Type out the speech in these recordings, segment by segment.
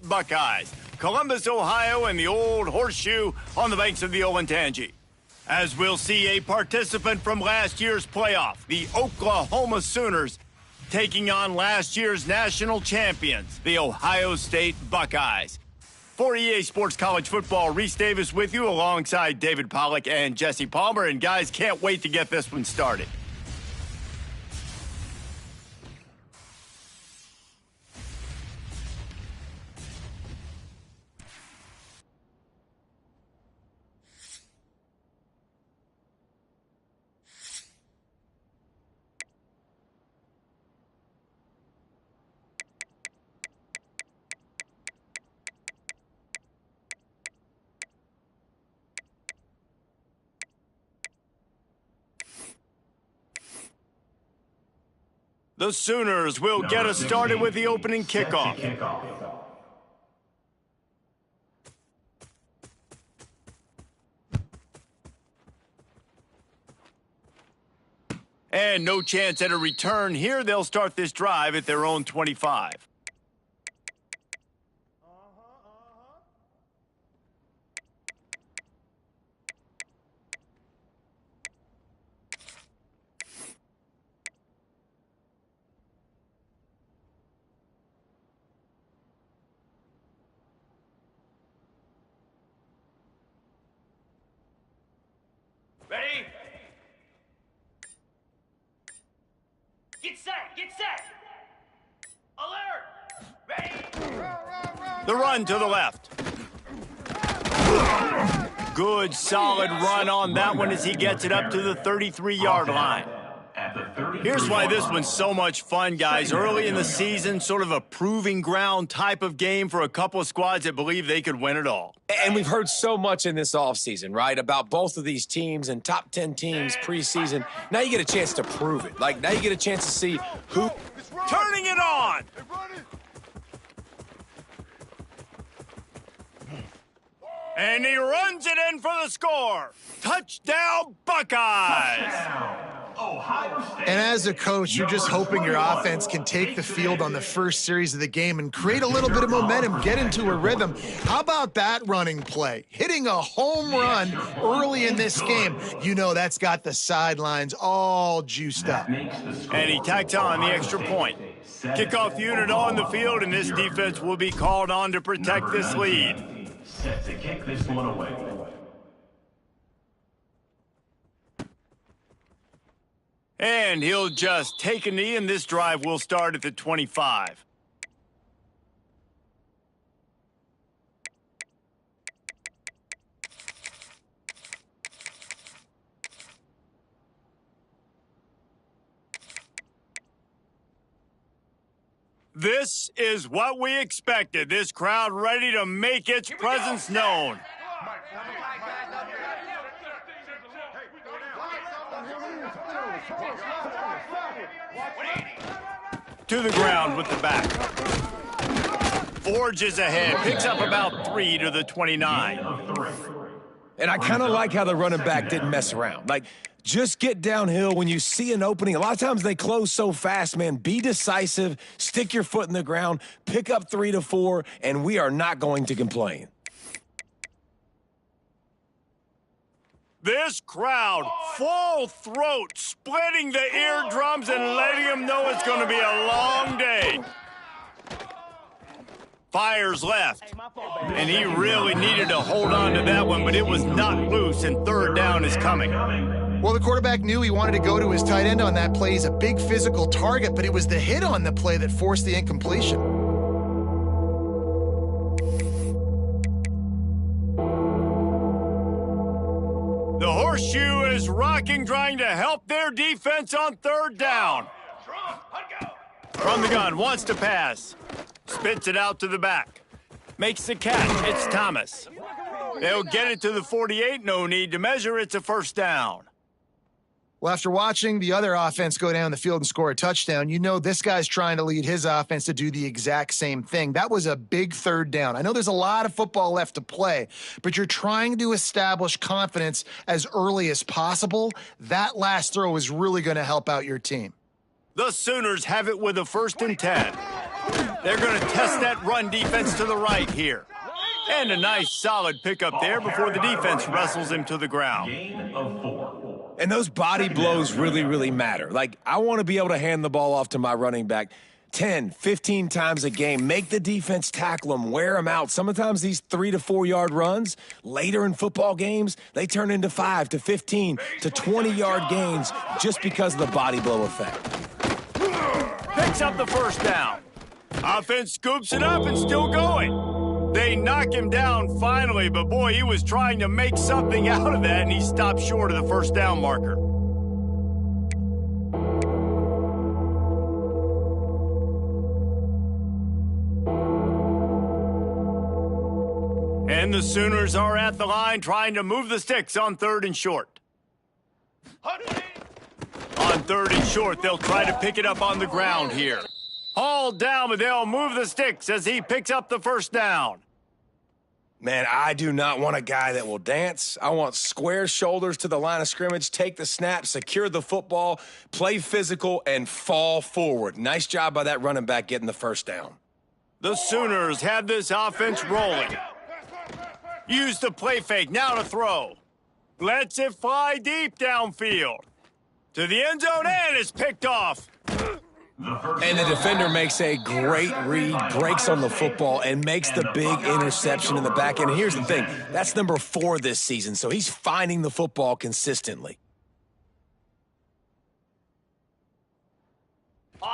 Buckeyes. Columbus, Ohio, and the old horseshoe on the banks of the Olentangy. As we'll see a participant from last year's playoff, the Oklahoma Sooners, taking on last year's national champions, the Ohio State Buckeyes. For EA Sports College Football, Reese Davis with you alongside David Pollack and Jesse Palmer. And guys, can't wait to get this one started. The Sooners will get us started with the opening kickoff. And no chance at a return here. They'll start this drive at their own 25. Ready? Get set! Get set! Alert! Ready? The run to the left. Good, solid run on that one as he gets it up to the 33-yard line. Here's why this one's so much fun, guys. Early in the season, sort of a proving ground type of game for a couple of squads that believe they could win it all. And we've heard so much in this offseason, right, about both of these teams and top 10 teams preseason. Now you get a chance to prove it. Like, now you get a chance to see who... Turning it on! And he runs it in for the score. Touchdown, Buckeyes! And as a coach, you're just hoping your offense can take the field on the first series of the game and create a little bit of momentum, get into a rhythm. How about that running play? Hitting a home run early in this game. You know that's got the sidelines all juiced up. And he tacks on the extra point. Kickoff unit on the field, and this defense will be called on to protect this lead. Set to kick this one away. And he'll just take a knee, and this drive will start at the 25. This is what we expected. This crowd ready to make its presence known. To the ground with the back. Forges ahead, picks up about 3 to the 29. And I kind of like how the running back didn't mess around. Like, just get downhill when you see an opening. A lot of times they close so fast, man. Be decisive, stick your foot in the ground, pick up 3 to 4, and we are not going to complain. This crowd, full throat, splitting the eardrums and letting them know it's going to be a long day. Fires left, and he really needed to hold on to that one, but it was not loose, and third down is coming. Well, the quarterback knew he wanted to go to his tight end on that play. He's a big physical target, but it was the hit on the play that forced the incompletion. The horseshoe is rocking, trying to help their defense on third down. From the gun, wants to pass. Spits it out to the back. Makes the catch. It's Thomas. They'll get it to the 48. No need to measure. It's a first down. Well, after watching the other offense go down the field and score a touchdown, you know this guy's trying to lead his offense to do the exact same thing. That was a big third down. I know there's a lot of football left to play, but you're trying to establish confidence as early as possible. That last throw is really going to help out your team. The Sooners have it with a 1st and 10. They're going to test that run defense to the right here. And a nice solid pickup there before the defense wrestles him to the ground. Gain of 4. And those body blows really, really matter. Like, I want to be able to hand the ball off to my running back 10, 15 times a game. Make the defense tackle them, wear them out. Sometimes these 3 to 4 yard runs later in football games, they turn into 5 to 15 to 20 yard gains just because of the body blow effect. Picks up the first down. Offense scoops it up and still going. They knock him down finally, but boy, he was trying to make something out of that, and he stopped short of the first down marker. And the Sooners are at the line trying to move the sticks on 3rd and short. On 3rd and short, they'll try to pick it up on the ground here. Hauled down, but they'll move the sticks as he picks up the first down. Man, I do not want a guy that will dance. I want square shoulders to the line of scrimmage, take the snap, secure the football, play physical, and fall forward. Nice job by that running back getting the first down. The Sooners have this offense rolling. Use the play fake, now to throw. Lets it fly deep downfield. To the end zone, and it's picked off. And the defender makes a great read, breaks on the football, and makes the big interception in the back end. And here's the thing, that's number 4 this season, so he's finding the football consistently.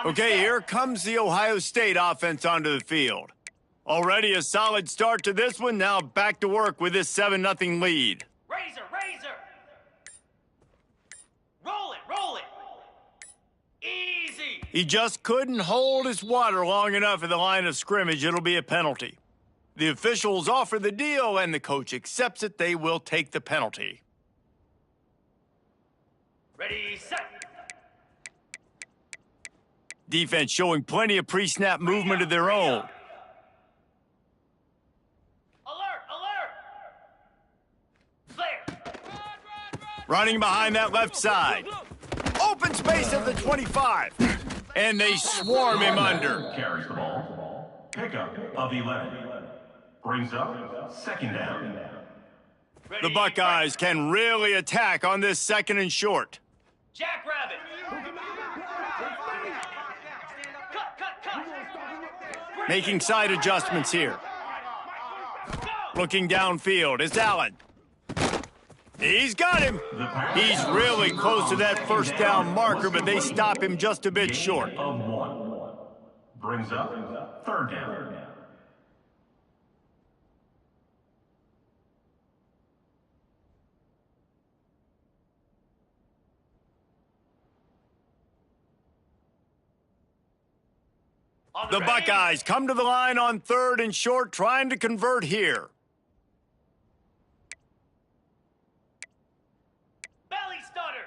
Okay, here comes the Ohio State offense onto the field. Already a solid start to this one, now back to work with this 7-0 lead. Razor, razor. Roll it, roll it. Easy. He just couldn't hold his water long enough at the line of scrimmage. It'll be a penalty. The officials offer the deal, and the coach accepts it. They will take the penalty. Ready, set. Defense showing plenty of pre-snap movement of their own. Alert, alert. Flare. Running behind that left side. Open space at the 25. And they swarm him under. Carries the ball. Pickup of 11. Brings up 2nd down. The Buckeyes can really attack on this 2nd and short. Jackrabbit. Cut, cut, cut. Making side adjustments here. Looking downfield, it's Allen. He's got him. He's really close to that first down marker, but they stop him just a bit short. Of 1. Brings up 3rd down. The Buckeyes come to the line on 3rd and short, trying to convert here. Belly stutter.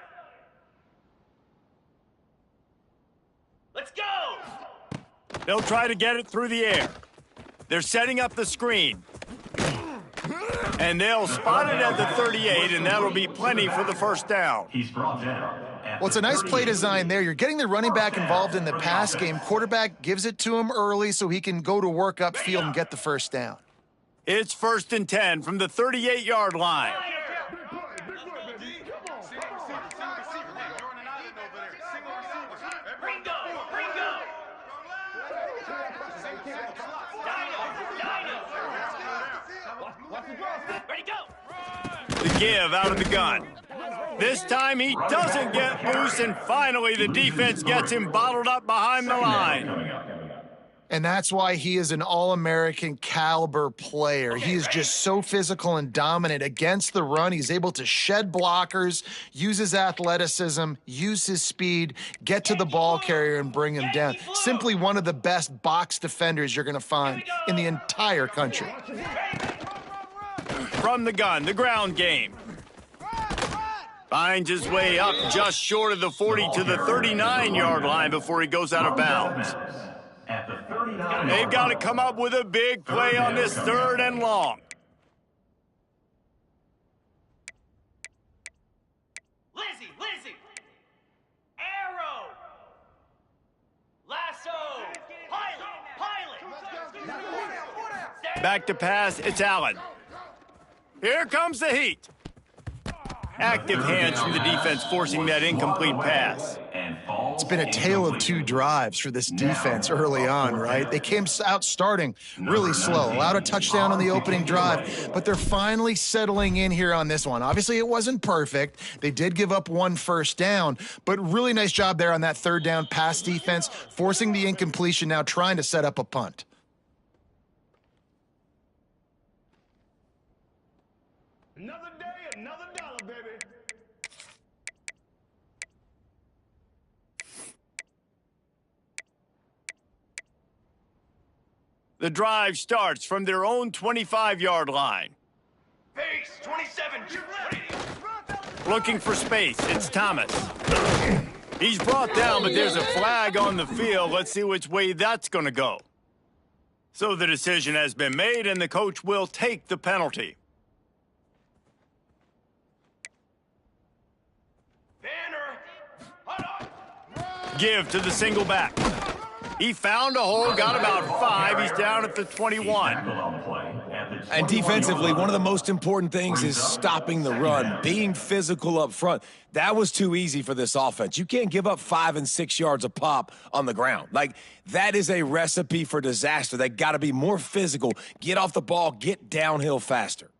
Let's go. They'll try to get it through the air. They're setting up the screen. And they'll spot it at the 38, and that'll be plenty for the first down. He's brought down. Well, it's a nice play design there. You're getting the running back involved in the pass game. Quarterback gives it to him early so he can go to work upfield and get the first down. It's 1st and 10 from the 38-yard line. Ringo, Ringo. Ready, go. The give out of the gun. This time he doesn't get loose, and finally the defense gets him bottled up behind the line. And that's why he is an all-American caliber player. He is just so physical and dominant against the run. He's able to shed blockers, use his athleticism, use his speed, get to the ball carrier and bring him down. Simply one of the best box defenders you're going to find in the entire country. From the gun, the ground game. Finds his way up just short of the 40 to the 39-yard line before he goes out of bounds. At the 39. They've got to come up with a big play on this 3rd and long. Lizzie, Lizzie. Arrow. Lasso. Pilot, pilot. Back to pass, it's Allen. Here comes the heat. Active hands from the defense forcing that incomplete pass. It's been a tale of two drives for this defense early on, right? They came out starting really slow, allowed a touchdown on the opening drive, but they're finally settling in here on this one. Obviously, it wasn't perfect. They did give up one first down, but really nice job there on that third down pass defense, forcing the incompletion, now trying to set up a punt. Another day, another dollar, baby. The drive starts from their own 25-yard line. Pace, 27. Looking for space, it's Thomas. He's brought down, but there's a flag on the field. Let's see which way that's going to go. So the decision has been made, and the coach will take the penalty. Give to the single back. He found a hole, got about 5. He's down at the 21. And defensively, one of the most important things is stopping the run, being physical up front. That was too easy for this offense. You can't give up 5 and 6 yards a pop on the ground. Like, that is a recipe for disaster. They got to be more physical, get off the ball, get downhill faster.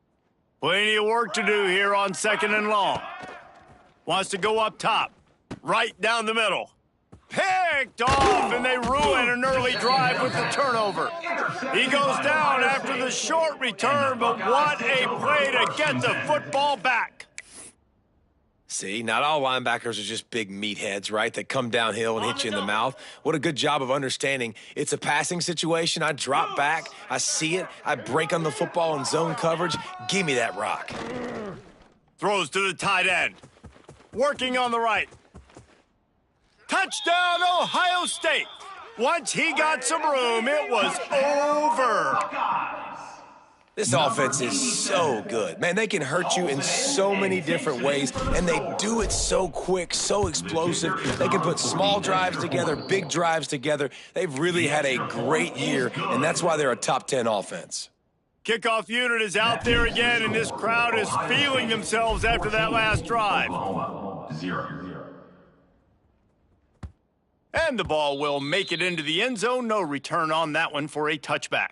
Plenty of work to do here on 2nd and long. Wants to go up top, right down the middle. Picked off, and they ruin an early drive with the turnover. He goes down after the short return, but what a play to get the football back. See, not all linebackers are just big meatheads, right, that come downhill and hit you in the mouth. What a good job of understanding. It's a passing situation. I drop back. I see it. I break on the football in zone coverage. Give me that rock. Throws to the tight end. Working on the right. Touchdown, Ohio State. Once he got some room, it was over. This offense is so good. Man, they can hurt you in so many different ways, and they do it so quick, so explosive. They can put small drives together, big drives together. They've really had a great year, and that's why they're a top 10 offense. Kickoff unit is out there again, and this crowd is feeling themselves after that last drive. Oklahoma, 0. And the ball will make it into the end zone. No return on that one for a touchback.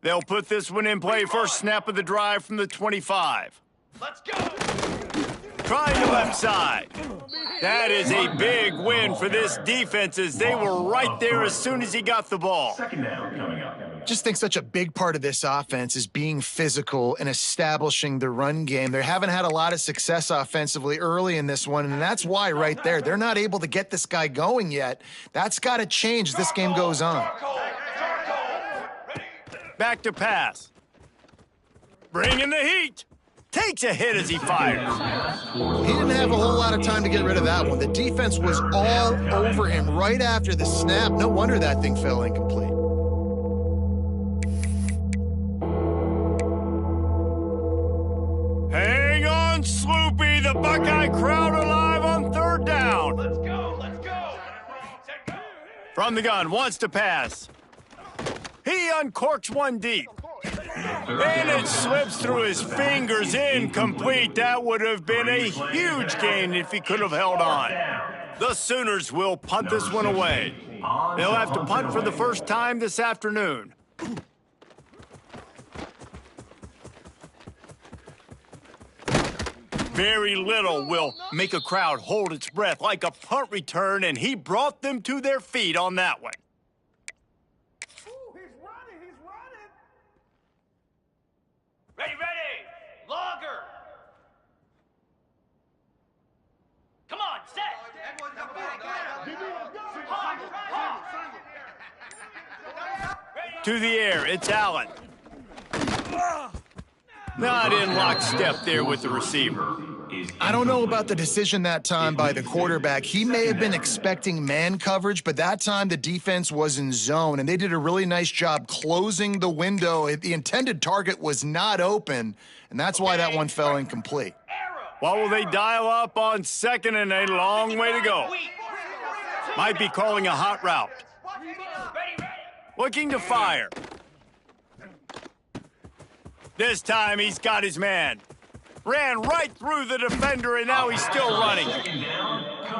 They'll put this one in play. First snap of the drive from the 25. Let's go. Trying the left side. That is a big win for this defense as they were right there as soon as he got the ball. 2nd down coming up. Just think such a big part of this offense is being physical and establishing the run game. They haven't had a lot of success offensively early in this one, and that's why right there, they're not able to get this guy going yet. That's got to change as this game goes on. Back to pass. Bringing the heat. Takes a hit as he fires. He didn't have a whole lot of time to get rid of that one. The defense was all over him right after the snap. No wonder that thing fell incomplete. Hang on, Sloopy. The Buckeye crowd alive on 3rd down. Let's go. Let's go. From the gun, wants to pass. He uncorks one deep. And it slips through his fingers, incomplete. That would have been a huge gain if he could have held on. The Sooners will punt this one away. They'll have to punt for the first time this afternoon. Very little will make a crowd hold its breath like a punt return, and he brought them to their feet on that one. Ready, ready. Longer. Come on, set. To the air, it's Allen. Not in lockstep there with the receiver. I don't know about the decision that time by the quarterback. He may have been expecting man coverage, but that time the defense was in zone, and they did a really nice job closing the window. The intended target was not open, and that's why that one fell incomplete. What will they dial up on second and a long way to go? Might be calling a hot route. Looking to fire. This time he's got his man. Ran right through the defender, and now he's still running.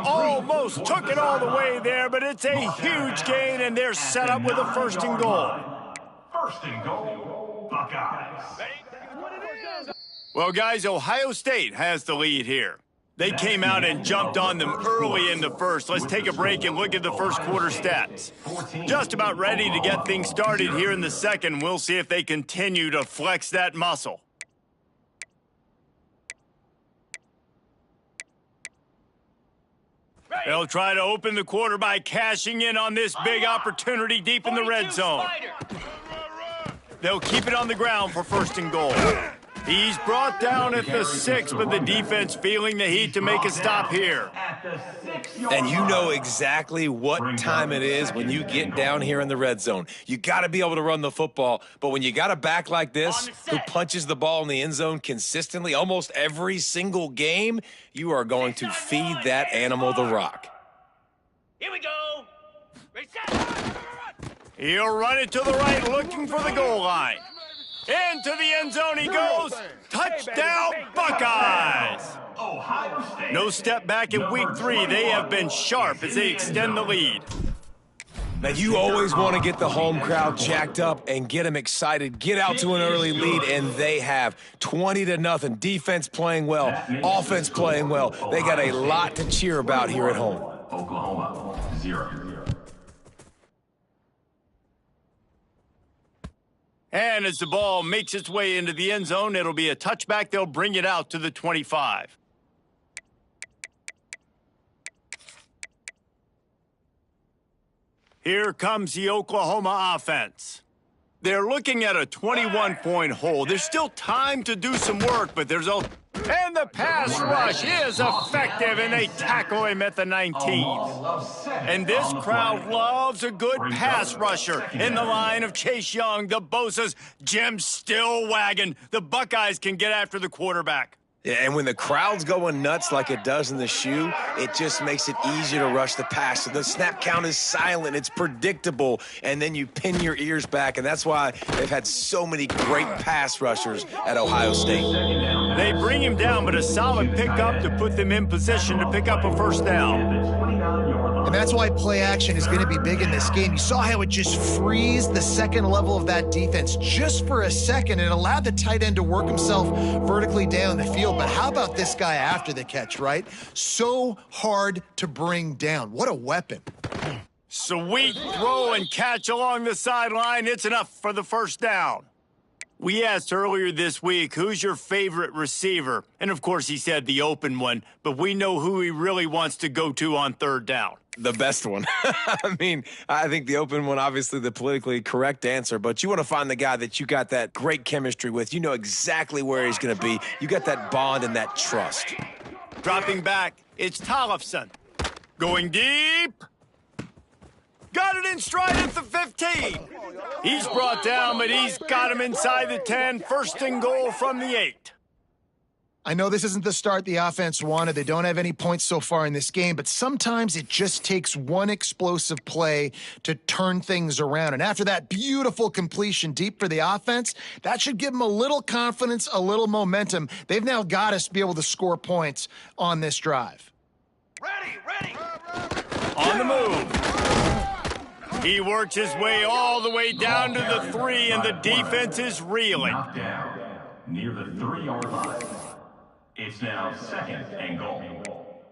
Almost took it all the way there, but it's a huge gain, and they're set up with a 1st and goal. 1st and goal, Buckeyes. Well, guys, Ohio State has the lead here. They came out and jumped on them early in the first. Let's take a break and look at the first quarter stats. Just about ready to get things started here in the second. We'll see if they continue to flex that muscle. They'll try to open the quarter by cashing in on this big opportunity deep in the red zone. They'll keep it on the ground for 1st and goal. He's brought down at the 6, but the defense feeling the heat to make a stop here. And you know exactly what time it is when you get down here in the red zone. You got to be able to run the football, but when you got a back like this who punches the ball in the end zone consistently almost every single game, you are going to feed that animal the rock. Here we go. Reset. He'll run it to the right, looking for the goal line. Into the end zone he goes. Touchdown, Buckeyes! Ohio State. No step back in week 3. They have been sharp as they extend the lead. Now, you always want to get the home crowd jacked up and get them excited, get out to an early lead, and they have 20-0. Defense playing well, offense playing well. They got a lot to cheer about here at home. Oklahoma, 0. And as the ball makes its way into the end zone, it'll be a touchback. They'll bring it out to the 25. Here comes the Oklahoma offense. They're looking at a 21-point hole. There's still time to do some work, but there's a... And the pass rush is effective, and they tackle him at the 19. And this crowd loves a good pass rusher in the line of Chase Young, the Bosa's, Jim's still wagging. The Buckeyes can get after the quarterback. Yeah, and when the crowd's going nuts like it does in the shoe, it just makes it easier to rush the pass. So the snap count is silent, it's predictable, and then you pin your ears back, and that's why they've had so many great pass rushers at Ohio State. They bring him down, but a solid pickup to put them in position to pick up a 1st down. And that's why play action is going to be big in this game. You saw how it just freezed the second level of that defense just for a second. It allowed the tight end to work himself vertically down the field. But how about this guy after the catch, right? So hard to bring down. What a weapon. Sweet throw and catch along the sideline. It's enough for the 1st down. We asked earlier this week, who's your favorite receiver? And, of course, he said the open one, but we know who he really wants to go to on 3rd down. The best one. I mean, I think the open one, obviously the politically correct answer, but you want to find the guy that you got that great chemistry with. You know exactly where he's going to be. You got that bond and that trust. Dropping back, it's Tollefson. Going deep. Got it in stride at the 15. He's brought down, but he's got him inside the 10. 1st and goal from the 8. I know this isn't the start the offense wanted. They don't have any points so far in this game, but sometimes it just takes one explosive play to turn things around. And after that beautiful completion deep for the offense, that should give them a little confidence, a little momentum. They've now got us to be able to score points on this drive. Ready. On the move. He works his way all the way down to the 3, and the defense is reeling. Knocked down near the 3-yard line. It's now 2nd and goal.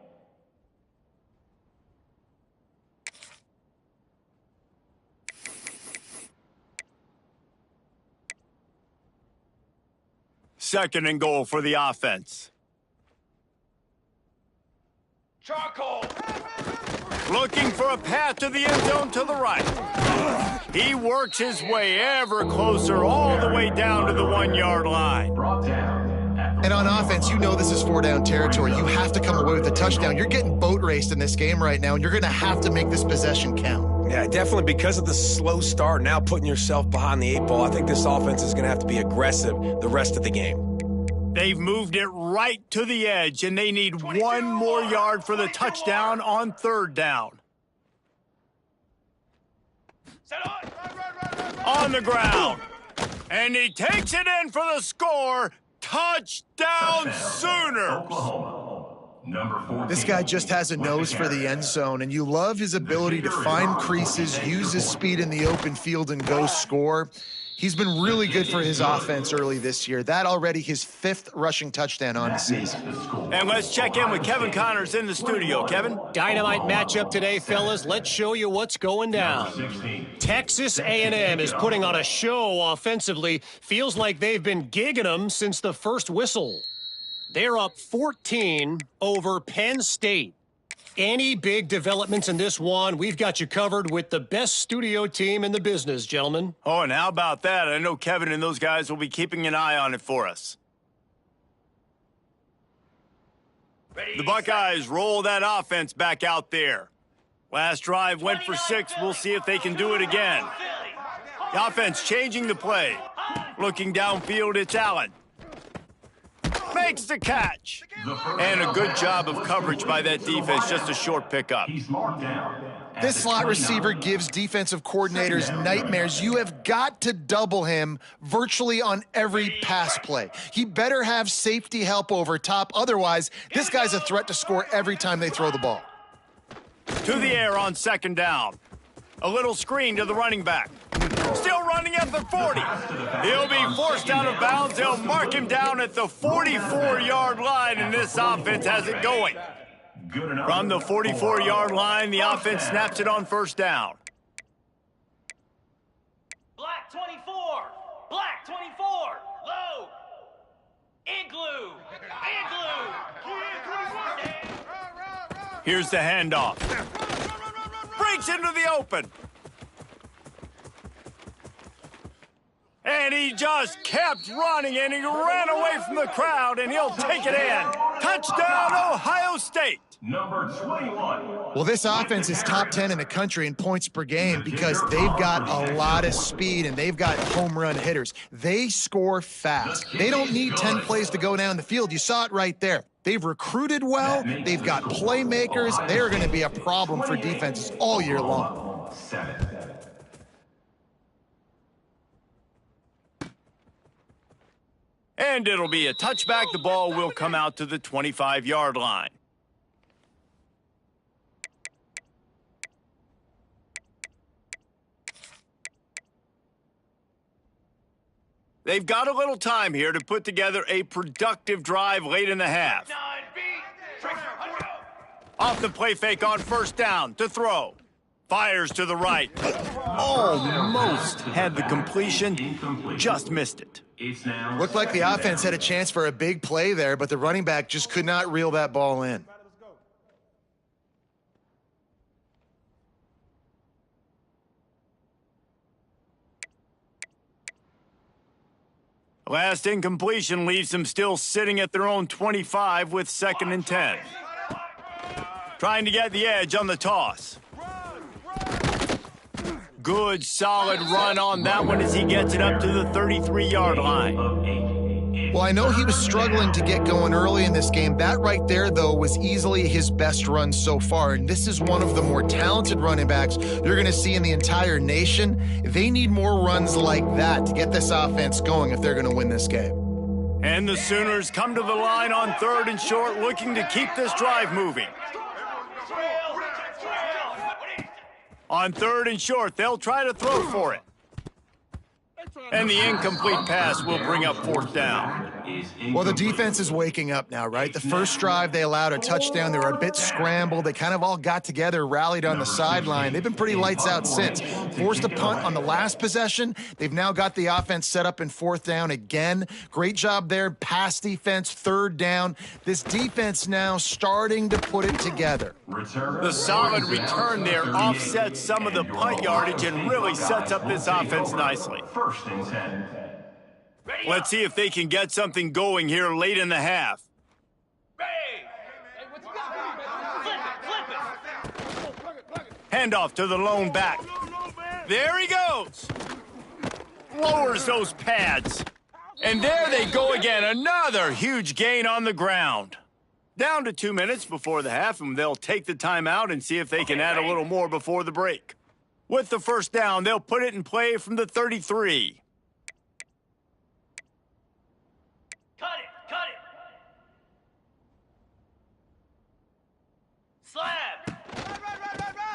Second and goal for the offense. Charcoal. looking for a path to the end zone to the right. He works his way ever closer all the way down to the 1-yard line. Brought down. And on offense, you know this is 4-down territory. You have to come away with a touchdown. You're getting boat raced in this game right now, and you're going to have to make this possession count. Yeah, definitely because of the slow start, now putting yourself behind the 8 ball, I think this offense is going to have to be aggressive the rest of the game. They've moved it right to the edge, and they need 1 more yard for the touchdown on 3rd down. On the ground. And he takes it in for the score. Touchdown Sooners! Oklahoma. Number 14. This guy just has a nose for the end zone, and you love his ability to find creases, use his speed in the open field, and go score. He's been really good for his offense early this year. That already his 5th rushing touchdown on the season. And let's check in with Kevin Connors in the studio. Kevin? Dynamite matchup today, fellas. Let's show you what's going down. Texas A&M is putting on a show offensively. Feels like they've been gigging them since the first whistle. They're up 14 over Penn State. Any big developments in this one, we've got you covered with the best studio team in the business, gentlemen. Oh, and how about that? I know Kevin and those guys will be keeping an eye on it for us. The Buckeyes roll that offense back out there. Last drive went for 6. We'll see if they can do it again. The offense changing the play. Looking downfield, it's Allen. Makes the catch. And a good job of coverage by that defense. Just a short pickup. He's marked down. This slot receiver gives defensive coordinators nightmares. You have got to double him virtually on every pass play. He better have safety help over top. Otherwise, this guy's a threat to score every time they throw the ball. To the air on 2nd down. A little screen to the running back. Still running at the 40. He'll be forced out of bounds. They'll mark him down at the 44-yard line, and this offense has it going. From the 44-yard line, the offense snaps it on 1st down. Black 24. Black 24. Low. Igloo. Igloo. Here's the handoff. Breaks into the open. And he just kept running, and he ran away from the crowd, and he'll take it in. Touchdown, Ohio State. Number 21. Well, this offense is top 10 in the country in points per game because they've got a lot of speed and they've got home run hitters. They score fast. They don't need 10 plays to go down the field. You saw it right there. They've recruited well. They've got playmakers. They're going to be a problem for defenses all year long. 7. And it'll be a touchback. The ball will come out to the 25-yard line. They've got a little time here to put together a productive drive late in the half. Off the play fake on 1st down to throw. Fires to the right. Almost had the completion. Just missed it. Looked like the offense had a chance for a big play there, but the running back just could not reel that ball in. Last incompletion leaves them still sitting at their own 25 with 2nd and 10. Trying to get the edge on the toss. Good, solid run on that one as he gets it up to the 33-yard line. Well, I know he was struggling to get going early in this game. That right there, though, was easily his best run so far. And this is one of the more talented running backs you're going to see in the entire nation. They need more runs like that to get this offense going if they're going to win this game. And the Sooners come to the line on 3rd and short, looking to keep this drive moving. On 3rd and short, they'll try to throw for it. And the incomplete pass will bring up 4th down. is Well, the incomplete. defense is waking up now, right? The first drive, they allowed a touchdown. They were a bit scrambled. They kind of all got together, rallied on the sideline. They've been pretty lights out since. Forced a punt on the last possession. They've now got the offense set up in fourth down again. Great job there. Pass defense, third down. This defense now starting to put it together. The solid return there offsets some of the punt yardage and really sets up this offense nicely. First and 10. Let's see if they can get something going here late in the half. Handoff to the lone back. There he goes. Lowers those pads. And there they go again. Another huge gain on the ground. Down to 2 minutes before the half, and they'll take the timeout and see if they can add a little more before the break. With the first down, they'll put it in play from the 33. Cut it! Slab!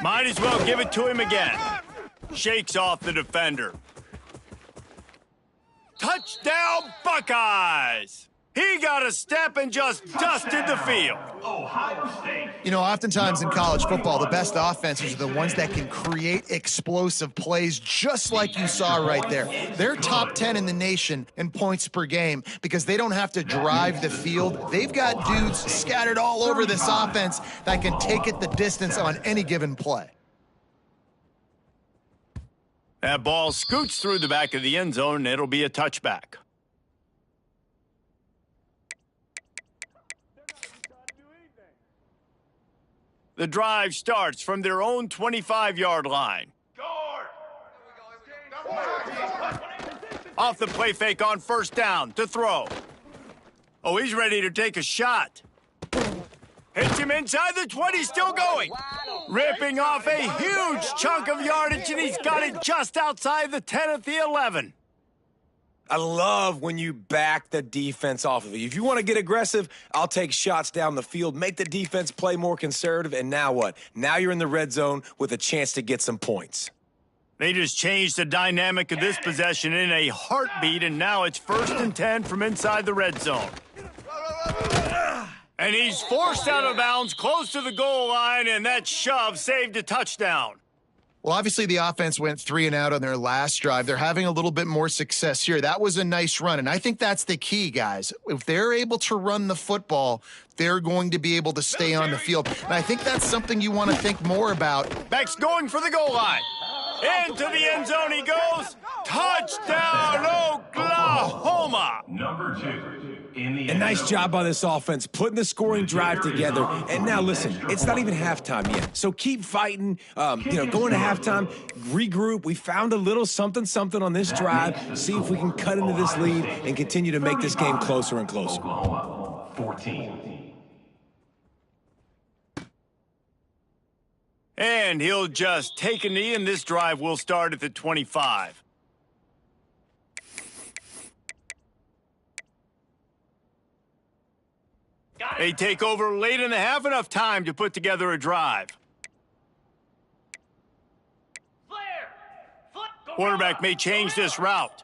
Might as well give it to him again. Shakes off the defender. Touchdown, Buckeyes! He got a step and just dusted the field. Ohio State. You know, oftentimes in college football, the best offenses are the ones that can create explosive plays, just like you saw right there. They're top 10 in the nation in points per game because they don't have to drive the field. They've got dudes scattered all over this offense that can take it the distance on any given play. That ball scoots through the back of the end zone, and it'll be a touchback. The drive starts from their own 25-yard line. Off the play fake on first down to throw. Oh, he's ready to take a shot. Hits him inside the 20, still going. Ripping off a huge chunk of yardage, and he's got it just outside the 10 at the 11. I love when you back the defense off of you. If you want to get aggressive, I'll take shots down the field, make the defense play more conservative, and now what? Now you're in the red zone with a chance to get some points. They just changed the dynamic of this possession in a heartbeat, and now it's 1st and 10 from inside the red zone. And he's forced out of bounds close to the goal line, and that shove saved a touchdown. Well, obviously, the offense went 3 and out on their last drive. They're having a little bit more success here. That was a nice run, and I think that's the key, guys. If they're able to run the football, they're going to be able to stay on the field. And I think that's something you want to think more about. Beck's going for the goal line. Into the end zone he goes. Touchdown, Oklahoma! Number 2. In the A nice job by this offense, putting the scoring drive together. And now, listen, it's not even halftime yet. So keep fighting, going to halftime, regroup. We found a little something on this drive. See if we can cut into this lead and continue to make this game closer and closer. Oklahoma 14. And he'll just take a knee, and this drive will start at the 25. They take over late in the half, enough time to put together a drive. Quarterback may change this route.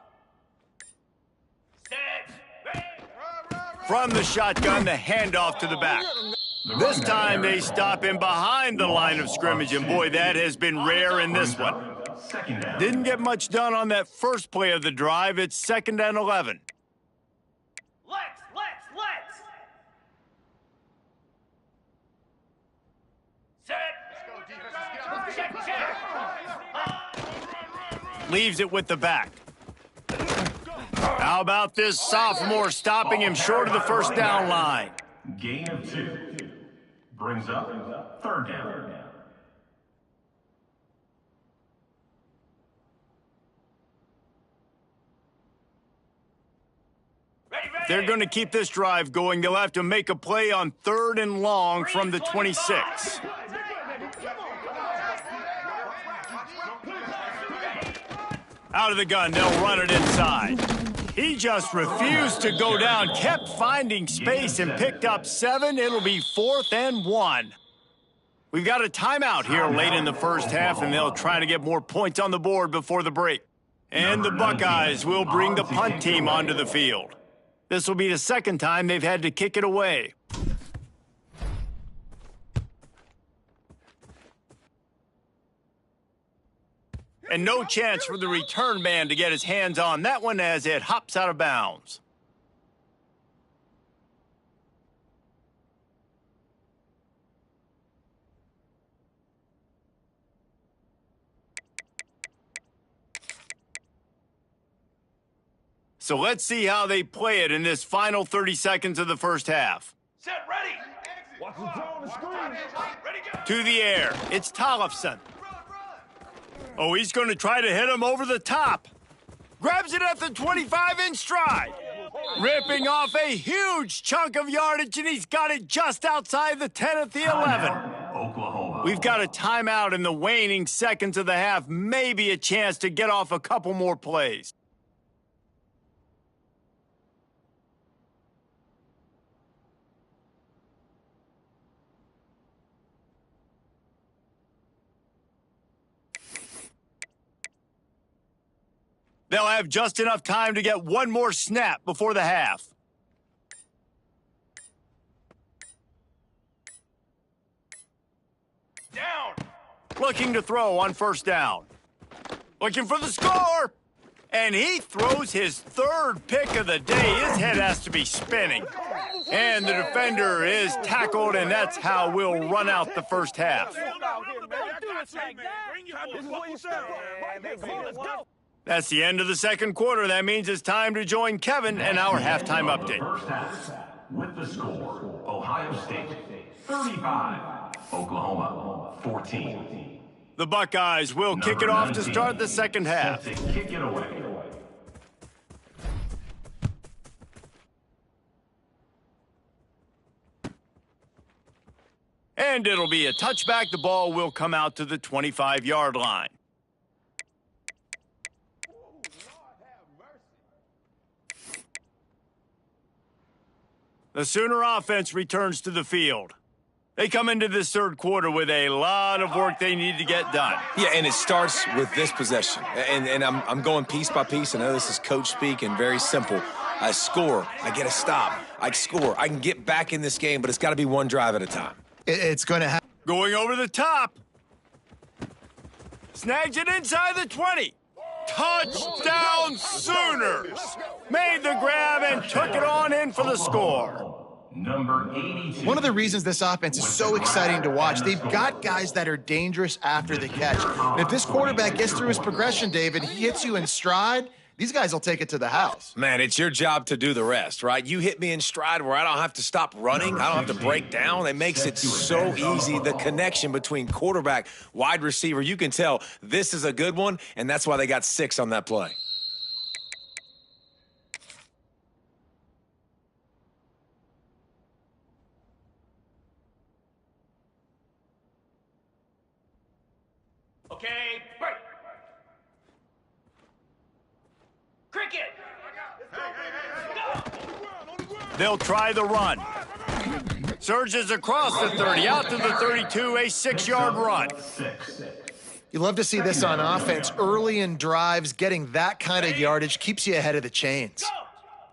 From the shotgun, the handoff to the back. This time they stop him behind the line of scrimmage, and boy, that has been rare in this one. Didn't get much done on that first play of the drive. It's 2nd and 11. Let's! Set! Check! Leaves it with the back. How about this sophomore stopping him short of the first down line? Gain of 2. Brings up 3rd down. They're going to keep this drive going. They'll have to make a play on 3rd and long from the 26. Out of the gun, they'll run it inside. He just refused to go down, kept finding space and picked up 7. It'll be 4th and 1. We've got a timeout here late in the first half, and they'll try to get more points on the board before the break. And the Buckeyes will bring the punt team onto the field. This will be the second time they've had to kick it away. And no chance for the return man to get his hands on that one as it hops out of bounds. So let's see how they play it in this final 30 seconds of the first half. Set, ready. Ready, go. To the air, it's Tollefson. Oh, he's going to try to hit him over the top. Grabs it at the 25 in stride. Ripping off a huge chunk of yardage, and he's got it just outside the 10 at the 11. Oklahoma. We've got a timeout in the waning seconds of the half, maybe a chance to get off a couple more plays. They'll have just enough time to get one more snap before the half. Down. Looking to throw on first down. Looking for the score! And he throws his third pick of the day. His head has to be spinning. And the defender is tackled, and that's how we'll run out the first half. That's the end of the second quarter. That means it's time to join Kevin and our halftime update. First half, with the score, Ohio State 35, Oklahoma 14. The Buckeyes will kick it off to start the second half. Set to kick it away. And it'll be a touchback. The ball will come out to the 25-yard line. The Sooner offense returns to the field. They come into this third quarter with a lot of work they need to get done. Yeah, and it starts with this possession. And I'm going piece by piece. I know this is coach speak and very simple. I score. I get a stop. I score. I can get back in this game, but it's got to be one drive at a time. It's going to happen. Going over the top. Snags it inside the 20. Touchdown Sooners! Made the grab and took it on in for the score. Number 82. One of the reasons this offense is so exciting to watch, they've got guys that are dangerous after the catch. And if this quarterback gets through his progression, David, he hits you in stride, these guys will take it to the house. Man, it's your job to do the rest, right? You hit me in stride where I don't have to stop running. I don't have to break down. It makes it so easy. The connection between quarterback, wide receiver, you can tell this is a good one, and that's why they got 6 on that play. Okay, break. Cricket. They'll try the run. Surges across the 30, out to the 32, a 6-yard run. You love to see this on offense. Early in drives, getting that kind of yardage keeps you ahead of the chains.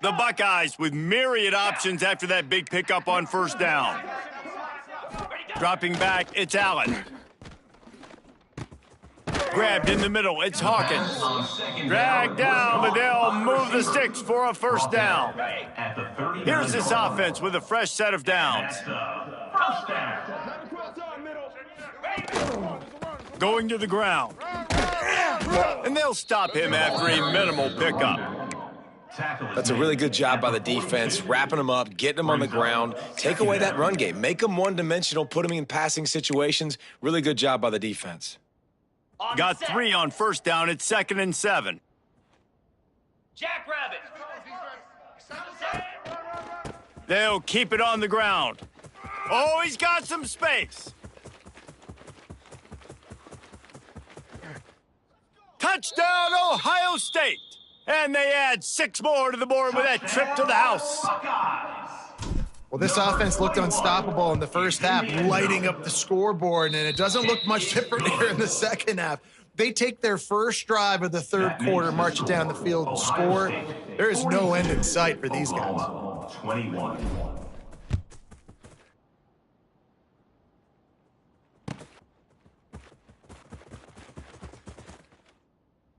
The Buckeyes with myriad options after that big pickup on first down. Dropping back, it's Allen. Grabbed in the middle, it's Hawkins. Dragged down, but they'll move the sticks for a first down. Here's this offense with a fresh set of downs. Going to the ground. And they'll stop him after a minimal pickup. That's a really good job by the defense, wrapping them up, getting them on the ground. Take away that run game. Make them one-dimensional, put them in passing situations. Really good job by the defense. Got 3 on first down. It's 2nd and 7. Jackrabbit. They'll keep it on the ground. Oh, he's got some space. Touchdown, Ohio State. And they add 6 more to the board with that trip to the house. Well, this offense looked unstoppable in the first half, lighting up the scoreboard, and it doesn't look much different here in the second half. They take their first drive of the third quarter, march it down the field, and score. There is no end in sight for these guys. 21.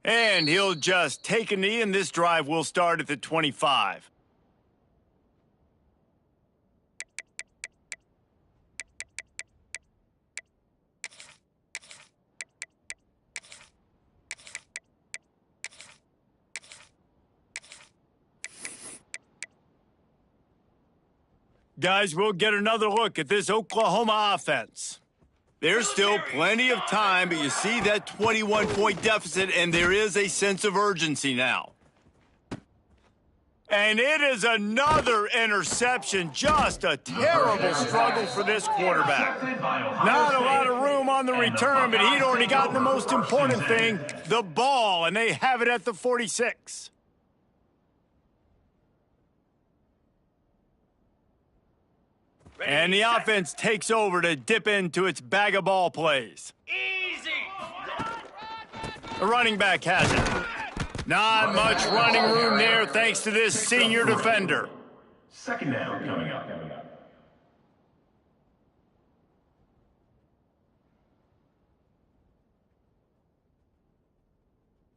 And he'll just take a knee, and this drive will start at the 25. Guys, we'll get another look at this Oklahoma offense. There's still plenty of time, but you see that 21-point deficit, and there is a sense of urgency now. And it is another interception. Just a terrible struggle for this quarterback. Not a lot of room on the return, but he'd already gotten the most important thing, the ball, and they have it at the 46. And the offense takes over to dip into its bag of ball plays. Easy. The running back has it. Not much running room there thanks to this senior defender. Second down coming up.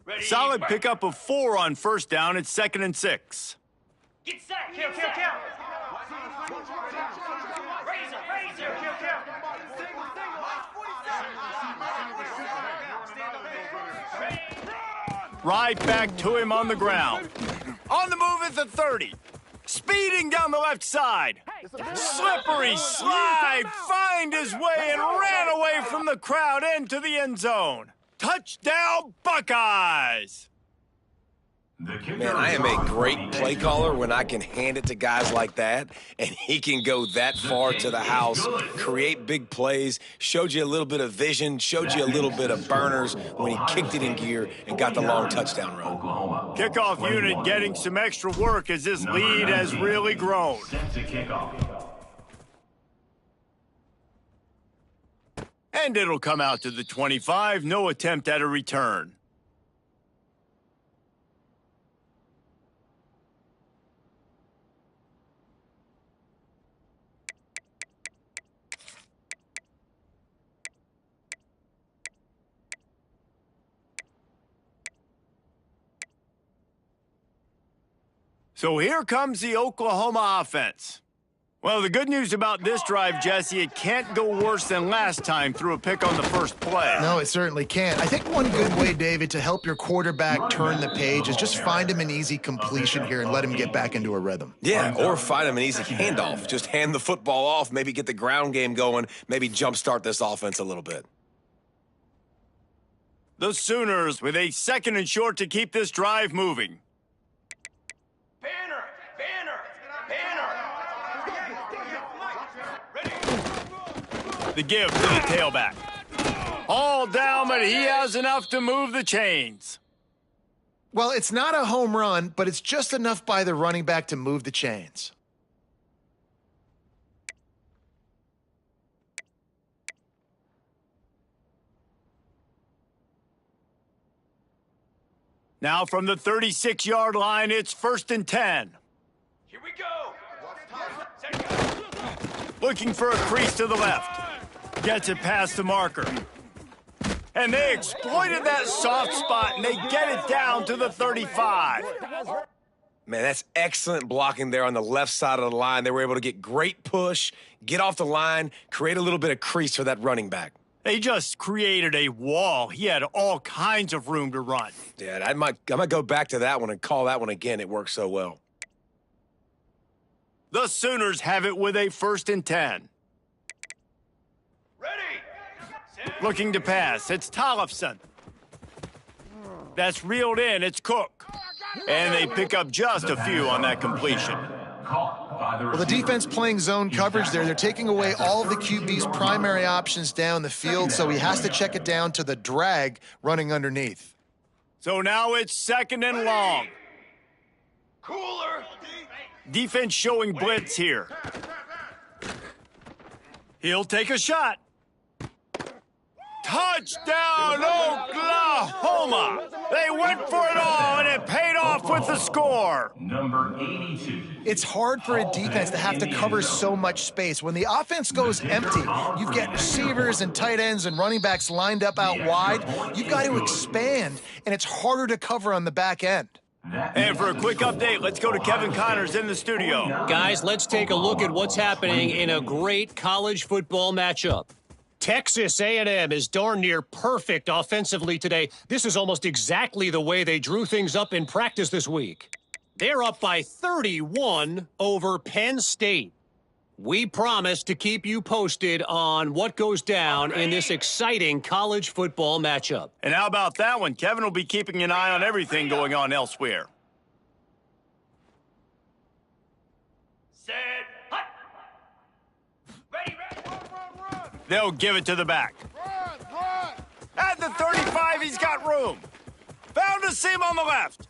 Ready. Solid pickup of 4 on first down. It's 2nd and 6. Get set. Kill. Razor. Right back to him on the ground. On the move at the 30. Speeding down the left side. Slippery slide. Find his way and ran away from the crowd into the end zone. Touchdown, Buckeyes! Man, I am a great play caller when I can hand it to guys like that, and he can go that far to the house, create big plays, showed you a little bit of vision, showed you a little bit of burners when he kicked it in gear and got the long touchdown run. Kickoff unit getting some extra work as this lead has really grown. Set to kick off. And it'll come out to the 25, no attempt at a return. So here comes the Oklahoma offense. Well, the good news about this drive, Jesse, it can't go worse than last time through a pick on the first play. No, it certainly can't. I think one good way, David, to help your quarterback turn the page is just find him an easy completion here and let him get back into a rhythm. Yeah, or find him an easy handoff. Just hand the football off, maybe get the ground game going, maybe jumpstart this offense a little bit. The Sooners with a 2nd and short to keep this drive moving. Banner. The give to the tailback. All down, but he has enough to move the chains. Well, it's not a home run, but it's just enough by the running back to move the chains. Now from the 36-yard line, it's 1st and 10. Here we go. Looking for a crease to the left. Gets it past the marker. And they exploited that soft spot, and they get it down to the 35. Man, that's excellent blocking there on the left side of the line. They were able to get great push, get off the line, create a little bit of crease for that running back. They just created a wall. He had all kinds of room to run. Yeah, I might go back to that one and call that one again. It worked so well. The Sooners have it with a 1st and 10. Ready. Looking to pass. It's Tollefson. That's reeled in. It's Cook. And they pick up just a few on that completion. Well, the defense playing zone coverage there. They're taking away all of the QB's primary options down the field, so he has to check it down to the drag running underneath. So now it's 2nd and long. Cooler. Defense showing blitz here. He'll take a shot. Touchdown, Oklahoma! They went for it all, and it paid off with the score. Number 82. It's hard for a defense to have to cover so much space. When the offense goes empty, you've got receivers and tight ends and running backs lined up out wide. You've got to expand, and it's harder to cover on the back end. And for a quick update, let's go to Kevin Connors in the studio. Guys, let's take a look at what's happening in a great college football matchup. Texas A&M is darn near perfect offensively today. This is almost exactly the way they drew things up in practice this week. They're up by 31 over Penn State. We promise to keep you posted on what goes down in this exciting college football matchup. And how about that one? Kevin will be keeping an eye on everything going on elsewhere. Set. Hut. Ready, run. They'll give it to the back. Run. At the 35, he's got room. Found a seam on the left.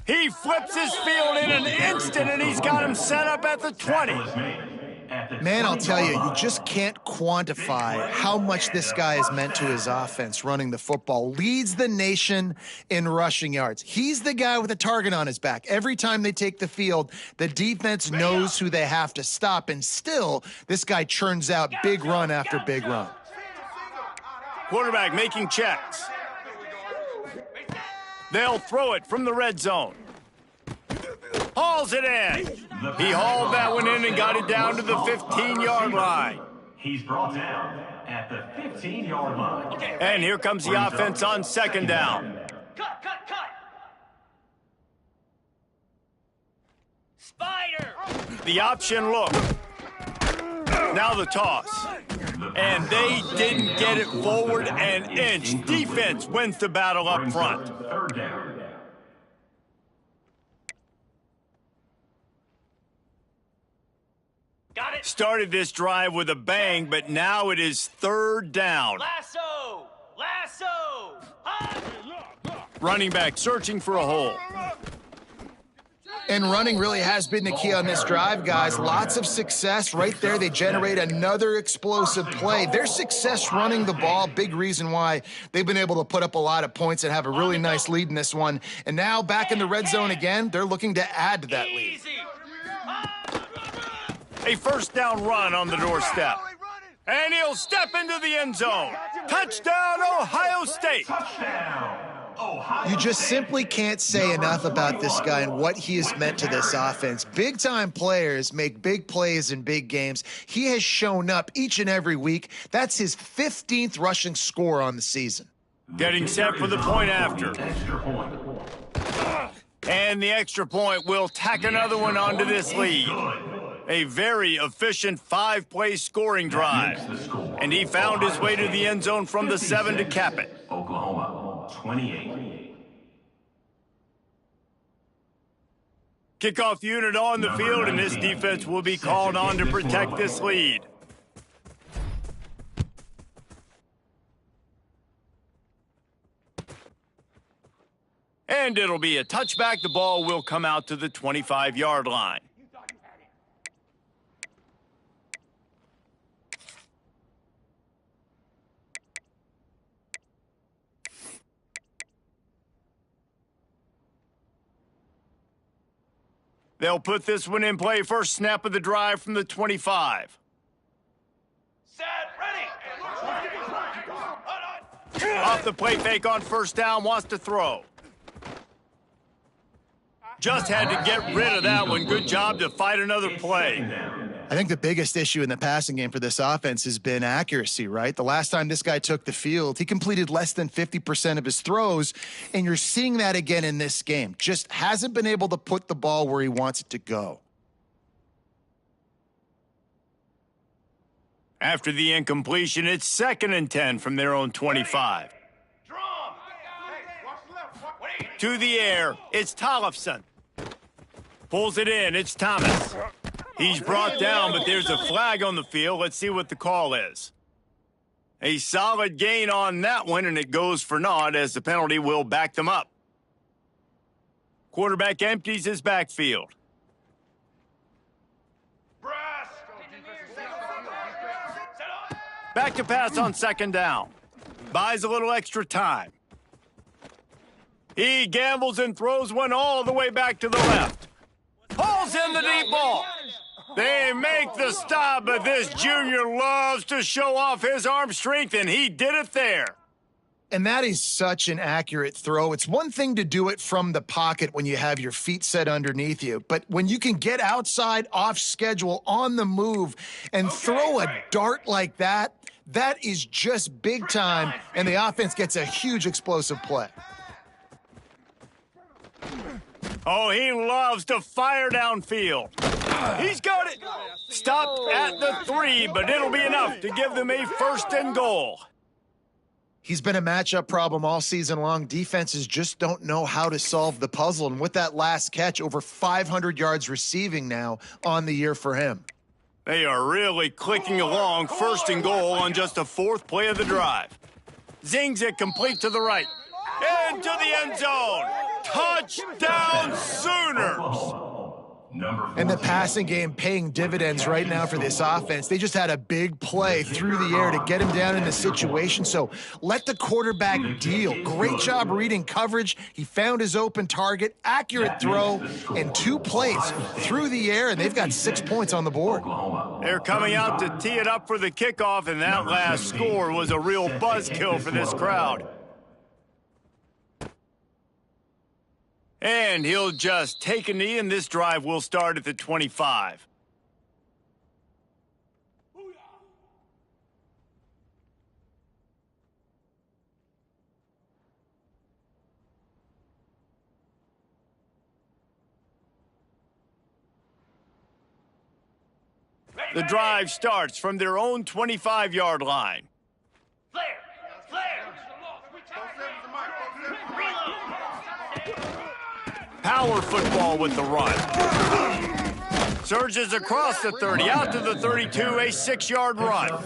He flips his field in an instant, and he's got him set up at the 20. Man, I'll tell you, you just can't quantify how much this guy has meant to his offense running the football. Leads the nation in rushing yards. He's the guy with a target on his back. Every time they take the field, the defense knows who they have to stop, and still, this guy churns out big run after big run. Quarterback making checks. They'll throw it from the red zone. Hauls it in. He hauled that one in and got it down to the 15-yard line. He's brought down at the 15-yard line. And here comes the offense on second down. Cut. Spider. The option look. Now the toss. And they didn't get it forward an inch. Defense wins the battle up front. Third down. Got it. Started this drive with a bang, but now it is third down. Lasso. Hut. Running back searching for a hole. And running really has been the key on this drive, guys. Lots of success right there. They generate another explosive play. Their success running the ball, big reason why they've been able to put up a lot of points and have a really nice lead in this one. And now back in the red zone again, they're looking to add to that lead. Easy. A first down run on the doorstep. And he'll step into the end zone. Touchdown, Ohio State. Touchdown. You just simply can't say enough about this guy and what he has meant to this offense. Big-time players make big plays in big games. He has shown up each and every week. That's his 15th rushing score on the season. Getting set for the point after. Extra point. And the extra point will tack another one onto this lead. A very efficient 5-play scoring drive. And he found his way to the end zone from the 7 to cap it. Oklahoma, 28. Kickoff unit on the field, and this defense will be called on to protect this lead. And it'll be a touchback. The ball will come out to the 25-yard line. They'll put this one in play. First snap of the drive from the 25. Set. Ready. Off the play fake on first down, wants to throw. Just had to get rid of that one. Good job to fight another play. I think the biggest issue in the passing game for this offense has been accuracy, right? The last time this guy took the field, he completed less than 50% of his throws, and you're seeing that again in this game. Just hasn't been able to put the ball where he wants it to go. After the incompletion, it's 2nd and 10 from their own 25. Drum. To the air, it's Tollefson. Pulls it in, it's Thomas. He's brought down, but there's a flag on the field. Let's see what the call is. A solid gain on that one, and it goes for naught as the penalty will back them up. Quarterback empties his backfield. Brass. Set up. Back to pass on second down. buys a little extra time. He gambles and throws one all the way back to the left. Pulls in the deep ball. They make the stop, but this junior loves to show off his arm strength, and he did it there. And that is such an accurate throw. It's one thing to do it from the pocket when you have your feet set underneath you, but when you can get outside, off schedule, on the move, and throw a dart like that, that is just big time, and the offense gets a huge explosive play. Oh, he loves to fire downfield. He's got it. Stopped at the 3, but it'll be enough to give them a 1st and goal. He's been a matchup problem all season long. Defenses just don't know how to solve the puzzle. And with that last catch, over 500 yards receiving now on the year for him. They are really clicking along, 1st and goal on just the 4th play of the drive. Zings it complete to the right. Into the end zone. Touchdown Sooners! And the passing game paying dividends right now for this offense. They just had a big play through the air to get him down in the situation. So let the quarterback deal. Great job reading coverage. He found his open target, accurate throw, and 2 plays through the air, and they've got 6 points on the board. They're coming out to tee it up for the kickoff, and that last score was a real buzzkill for this crowd. And he'll just take a knee, and this drive will start at the 25. The drive starts from their own 25-yard line. Flare! Flare! Power football with the run. Surges across the 30, out to the 32, a 6-yard run.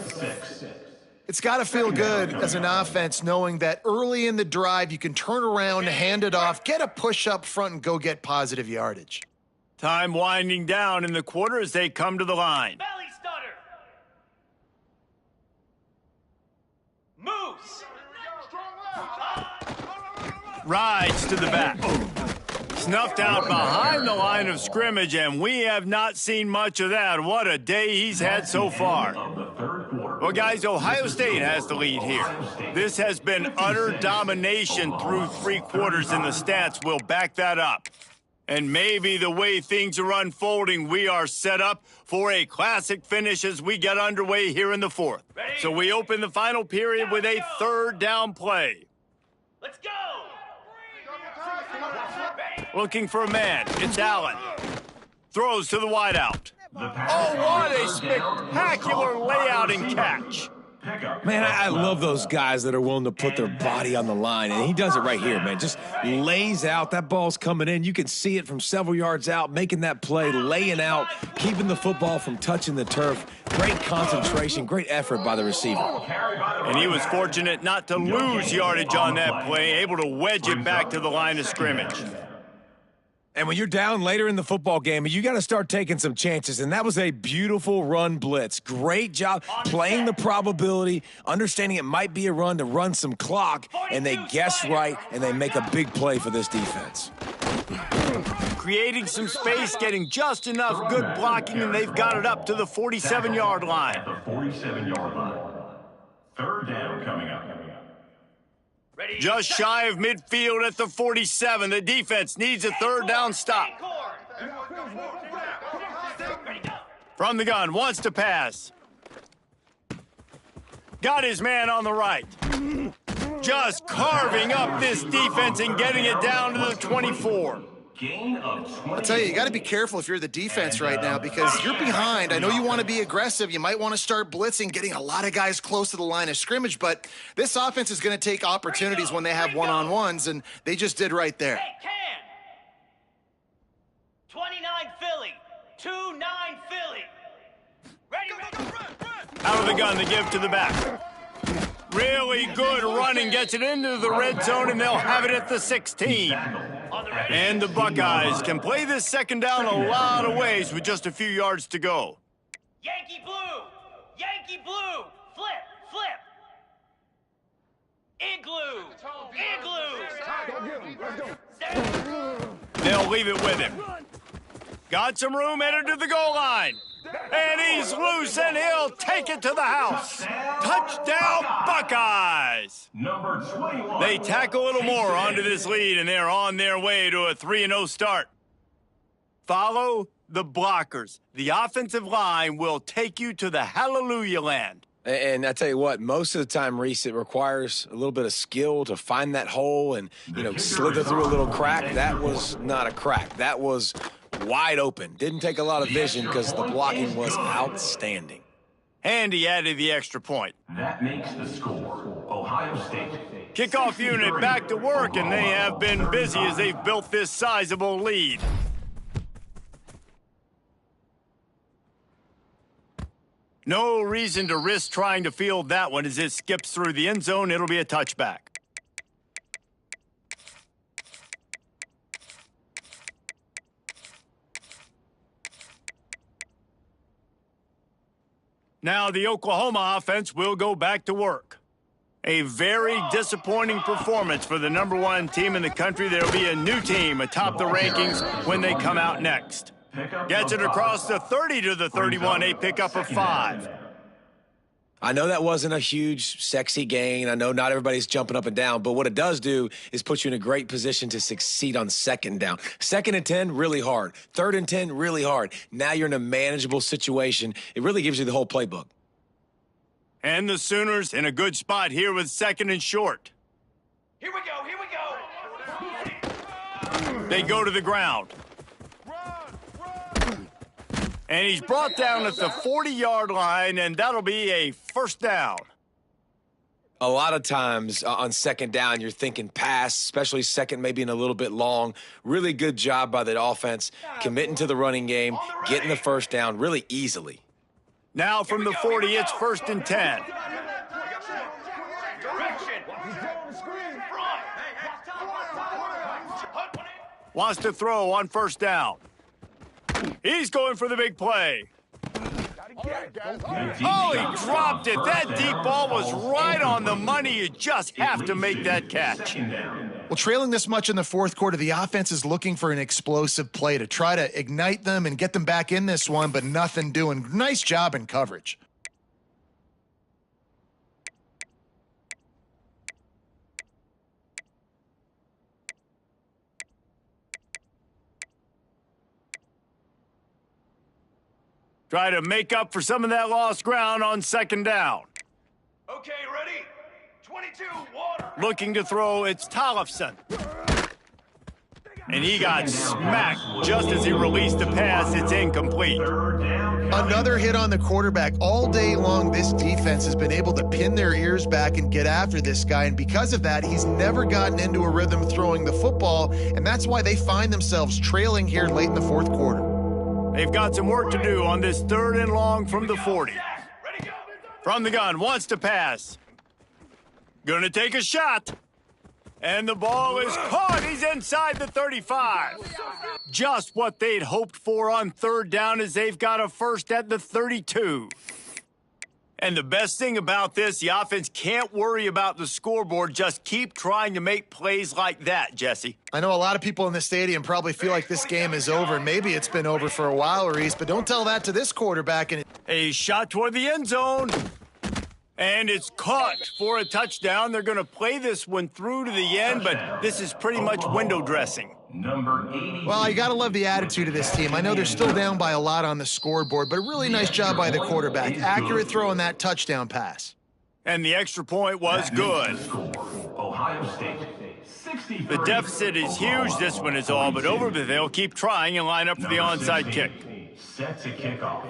It's got to feel good as an offense knowing that early in the drive you can turn around, hand it off, get a push up front, and go get positive yardage. Time winding down in the quarter as they come to the line. Belly stutter! Moves! Rides to the back. Snuffed out behind the line of scrimmage, and we have not seen much of that. What a day he's had so far. Well, guys, Ohio State has the lead here. This has been utter domination through 3 quarters, and the stats will back that up. And maybe the way things are unfolding, we are set up for a classic finish as we get underway here in the 4th. So we open the final period with a 3rd down play. Let's go! Looking for a man. It's Allen. Throws to the wideout. Oh, what a spectacular layout and catch. Man, I love those guys that are willing to put their body on the line, and he does it right here, man. Just lays out. That ball's coming in. You can see it from several yards out, making that play, laying out, keeping the football from touching the turf. Great concentration, great effort by the receiver. And he was fortunate not to lose yardage on that play, able to wedge it back to the line of scrimmage. And when you're down later in the football game, you got to start taking some chances. And that was a beautiful run blitz. Great job playing the probability, understanding it might be a run to run some clock, and they guess right, and they make a big play for this defense. Creating some space, getting just enough good blocking, and they've got it up to the 47-yard line. At the 47-yard line. 3rd down coming up. Just shy of midfield at the 47. The defense needs a 3rd down stop. From the gun, wants to pass. Got his man on the right. Just carving up this defense and getting it down to the 24. I'll tell you got to be careful if you're the defense right now because you're behind. I know you want to be aggressive. You might want to start blitzing, getting a lot of guys close to the line of scrimmage, but this offense is going to take opportunities when they have one-on-ones, and they just did right there. Hey, can! 29 Philly. 2-9 Philly. Ready. Out of the gun, the give to the back. Really good running, gets it into the red zone, and they'll have it at the 16. And the Buckeyes can play this 2nd down a lot of ways with just a few yards to go. Yankee blue. Yankee blue. Flip. Flip. They'll leave it with him. Got some room headed to the goal line. And he's loose, and he'll take it to the house. Touchdown, Buckeyes! Number 21. They tack a little more onto this lead, and they're on their way to a 3-0 start. Follow the blockers. The offensive line will take you to the hallelujah land. And I tell you what, most of the time, Reese, it requires a little bit of skill to find that hole and, slither through a little crack. That was not a crack. That was wide open. Didn't take a lot of vision because the blocking was outstanding. And he added the extra point. That makes the score. Ohio State. Kickoff unit back to work, and they have been busy as they've built this sizable lead. No reason to risk trying to field that one as it skips through the end zone. It'll be a touchback. Now the Oklahoma offense will go back to work. A very disappointing performance for the #1 team in the country. There'll be a new team atop the rankings when they come out next. Gets it across the 30 to the 31, a pickup of 5. I know that wasn't a huge, sexy gain. I know not everybody's jumping up and down, but what it does do is put you in a great position to succeed on 2nd down. 2nd and 10, really hard. 3rd and 10, really hard. Now you're in a manageable situation. It really gives you the whole playbook. And the Sooners in a good spot here with 2nd and short. Here we go, here we go. They go to the ground. And he's brought down at the 40-yard line, and that'll be a 1st down. A lot of times on 2nd down, you're thinking pass, especially 2nd, maybe in a little bit long. Really good job by the offense, committing to the running game, getting the 1st down really easily. Now from the 40, it's 1st and 10. Wants to throw on 1st down. He's going for the big play. Oh, he dropped it. That deep ball was right on the money. You just have to make that catch. Well, trailing this much in the 4th quarter, the offense is looking for an explosive play to try to ignite them and get them back in this one, but nothing doing. Nice job in coverage. Try to make up for some of that lost ground on 2nd down. Okay, ready? 22, water. Looking to throw, it's Tollefson. And he got smacked just as he released the pass. It's incomplete. Another hit on the quarterback. All day long, this defense has been able to pin their ears back and get after this guy. And because of that, he's never gotten into a rhythm throwing the football. And that's why they find themselves trailing here late in the 4th quarter. They've got some work to do on this 3rd and long from the 40. From the gun, wants to pass. Gonna take a shot. And the ball is caught. He's inside the 35. Just what they'd hoped for on 3rd down as they've got a 1st at the 32. And the best thing about this, the offense can't worry about the scoreboard. Just keep trying to make plays like that, Jesse. I know a lot of people in the stadium probably feel like this game is over, and maybe it's been over for a while, Reese, but don't tell that to this quarterback. And A shot toward the end zone. And it's caught for a touchdown. They're going to play this one through to the end, but this is pretty much window dressing. Number 80. Well, you got to love the attitude of this team. I know they're still down by a lot on the scoreboard, but a really nice job by the quarterback. Accurate throw on that touchdown pass. And the extra point was good. Ohio State. 63. The deficit is huge. This one is all but over, but they'll keep trying and line up for the onside kick. Set to kick off.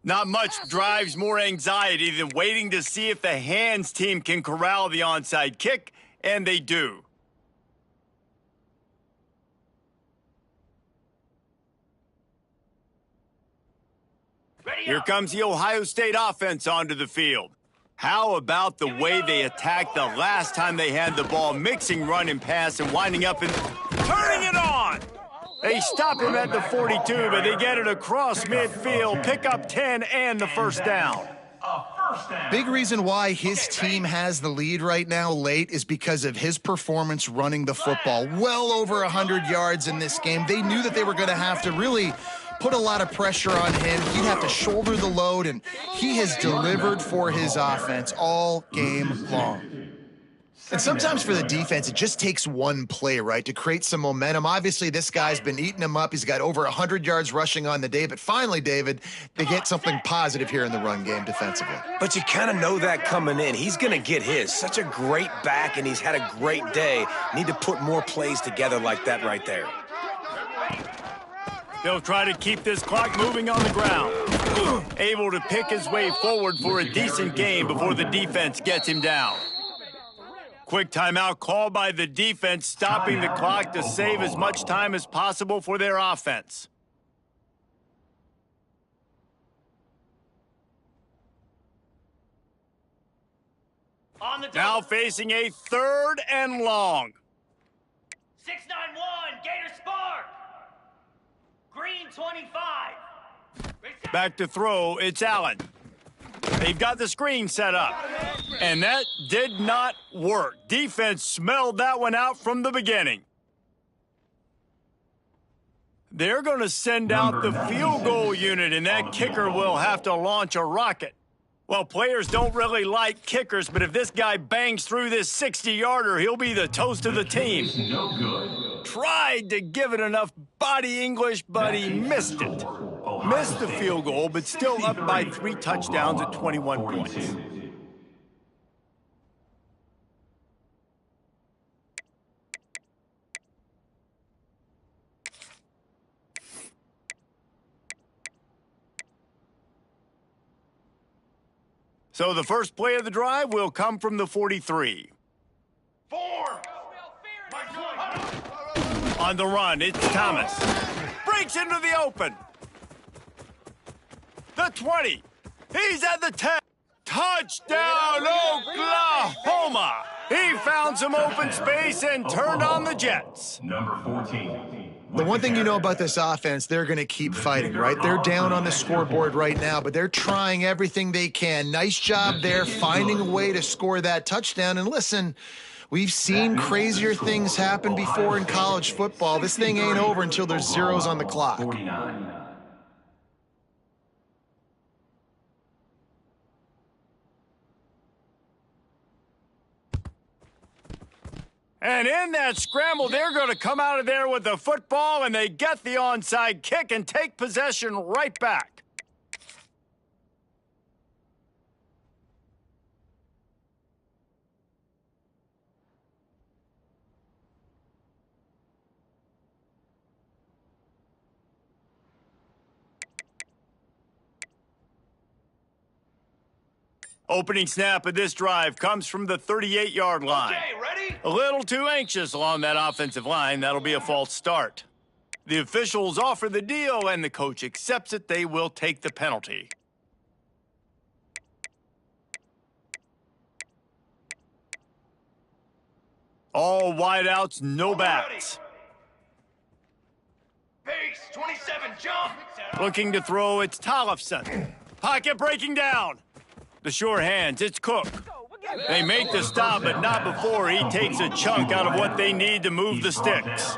Not much drives more anxiety than waiting to see if the hands team can corral the onside kick, and they do. Here comes the Ohio State offense onto the field. How about the way they attacked the last time they had the ball, mixing run and pass and winding up and turning it on? They stop him at the 42, but they get it across midfield, pick up 10 and the 1st down. First down. Big reason why his team has the lead right now late is because of his performance running the football. Well over 100 yards in this game. They knew that they were going to have to really put a lot of pressure on him. He'd have to shoulder the load, and he has delivered for his offense all game long. And sometimes for the defense, it just takes one play, right, to create some momentum. Obviously, this guy's been eating him up. He's got over 100 yards rushing on the day. But finally, David, they get something positive here in the run game defensively. But you kind of know that coming in. He's going to get his. Such a great back, and he's had a great day. Need to put more plays together like that right there. They'll try to keep this clock moving on the ground. Able to pick his way forward for a decent game before the defense gets him down. Quick timeout called by the defense, stopping the clock to save as much time as possible for their offense. Now facing a 3rd and long. 691, Gator Spark. Green 25. Back to throw, it's Allen. They've got the screen set up. And that did not work. Defense smelled that one out from the beginning. They're going to send out the field goal unit, and that kicker will have to launch a rocket. Well, players don't really like kickers, but if this guy bangs through this 60-yarder, he'll be the toast of the team. No good. Tried to give it enough body English, but he missed it. Missed the field goal, but still up by 3 touchdowns at 21 points. So the first play of the drive will come from the 43. On the run, it's Thomas. Breaks into the open. The 20. He's at the 10. Touchdown, Oklahoma! He found some open space and turned on the Jets. Number 14. The one thing you know about this offense, they're going to keep fighting, right? They're down on the scoreboard right now, but they're trying everything they can. Nice job there, finding a way to score that touchdown. And listen, we've seen crazier things happen before in college football. This thing ain't over until there's zeros on the clock. 49. And in that scramble, they're going to come out of there with the football, and they get the onside kick and take possession right back. Opening snap of this drive comes from the 38-yard line. Okay, ready? A little too anxious along that offensive line. That'll be a false start. The officials offer the deal, and the coach accepts it. They will take the penalty. All wideouts, no backs. Pace, 27, jump. Looking to throw, it's Tollefson. Pocket breaking down. The sure hands, it's Cook. They make the stop, but not before he takes a chunk out of what they need to move the sticks.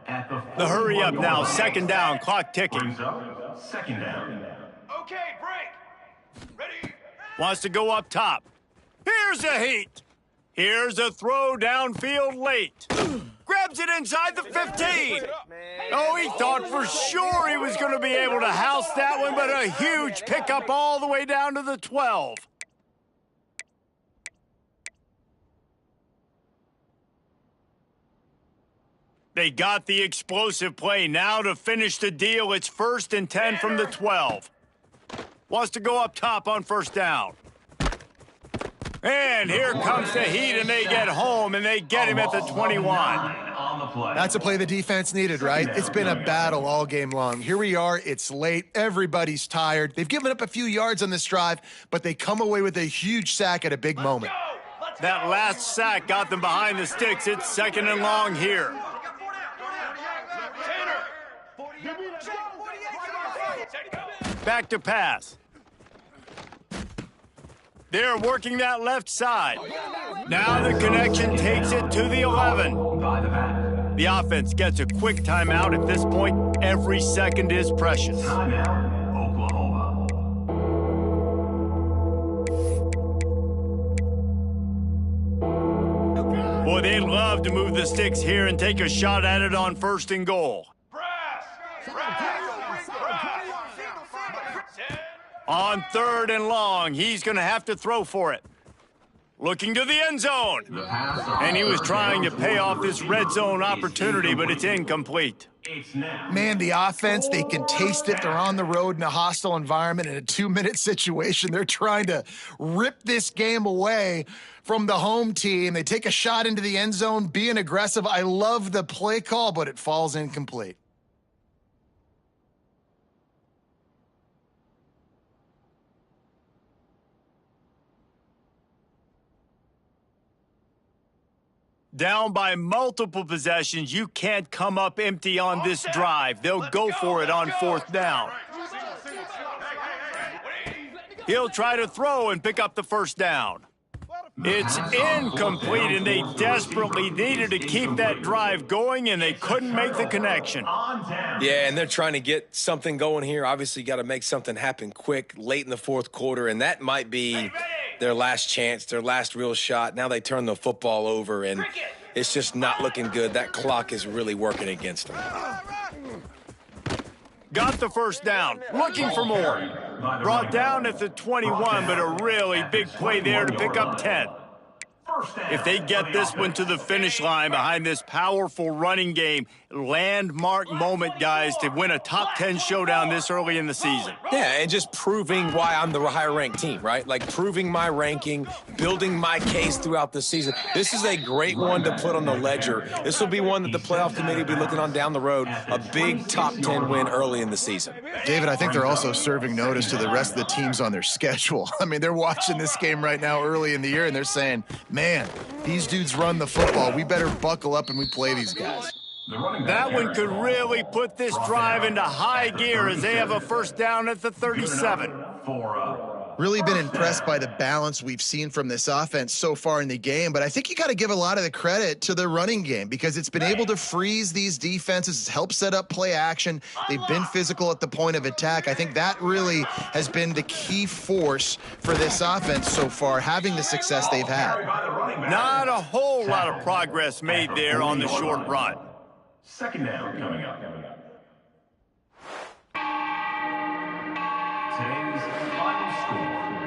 The hurry up now, 2nd down, clock ticking. Second down. Okay, break. Ready? Wants to go up top. Here's a heat. Here's a throw downfield late. Grabs it inside the 15. Oh, he thought for sure he was going to be able to house that one, but a huge pickup all the way down to the 12. They got the explosive play. Now to finish the deal, it's 1st and 10 from the 12. Wants to go up top on 1st down. And here comes the heat, and they get home, and they get him at the 21. That's a play the defense needed, right? It's been a battle all game long. Here we are. It's late. Everybody's tired. They've given up a few yards on this drive, but they come away with a huge sack at a big moment. That last sack got them behind the sticks. It's 2nd and long here. Back to pass. They're working that left side. Now the connection takes it to the 11. By the back. The offense gets a quick timeout at this point. Every second is precious. Timeout, Oklahoma. Boy, they'd love to move the sticks here and take a shot at it on 1st and goal. On 3rd and long, he's going to have to throw for it. Looking to the end zone. And he was trying to pay off this red zone opportunity, but it's incomplete. Man, the offense, they can taste it. They're on the road in a hostile environment in a 2-minute situation. They're trying to rip this game away from the home team. They take a shot into the end zone, being aggressive. I love the play call, but it falls incomplete. Down by multiple possessions, you can't come up empty on this drive. They'll go for it on 4th down. He'll try to throw and pick up the 1st down. It's incomplete, and they desperately needed to keep that drive going, and they couldn't make the connection. Yeah, and they're trying to get something going here. Obviously, got to make something happen quick late in the 4th quarter, and that might be their last chance, their last real shot. Now they turn the football over, and it's just not looking good. That clock is really working against them. Got the 1st down, looking for more. Brought down at the 21, but a really big play there to pick up 10. If they get this one to the finish line behind this powerful running game, landmark moment, guys, to win a top 10 showdown this early in the season. Yeah, and just proving why I'm the higher-ranked team, right? Like proving my ranking, building my case throughout the season. This is a great one to put on the ledger. This will be one that the playoff committee will be looking on down the road, a big top 10 win early in the season. David, I think they're also serving notice to the rest of the teams on their schedule. I mean, they're watching this game right now early in the year, and they're saying, man, these dudes run the football. We better buckle up and we play these guys. That one could really put this drive into high gear as they have a 1st down at the 37. Really been impressed by the balance we've seen from this offense so far in the game, but I think you got to give a lot of the credit to the running game because it's been able to freeze these defenses, help set up play action. They've been physical at the point of attack. I think that really has been the key force for this offense so far, having the success they've had. Not a whole lot of progress made there on the short run. 2nd down coming up. Today's final score,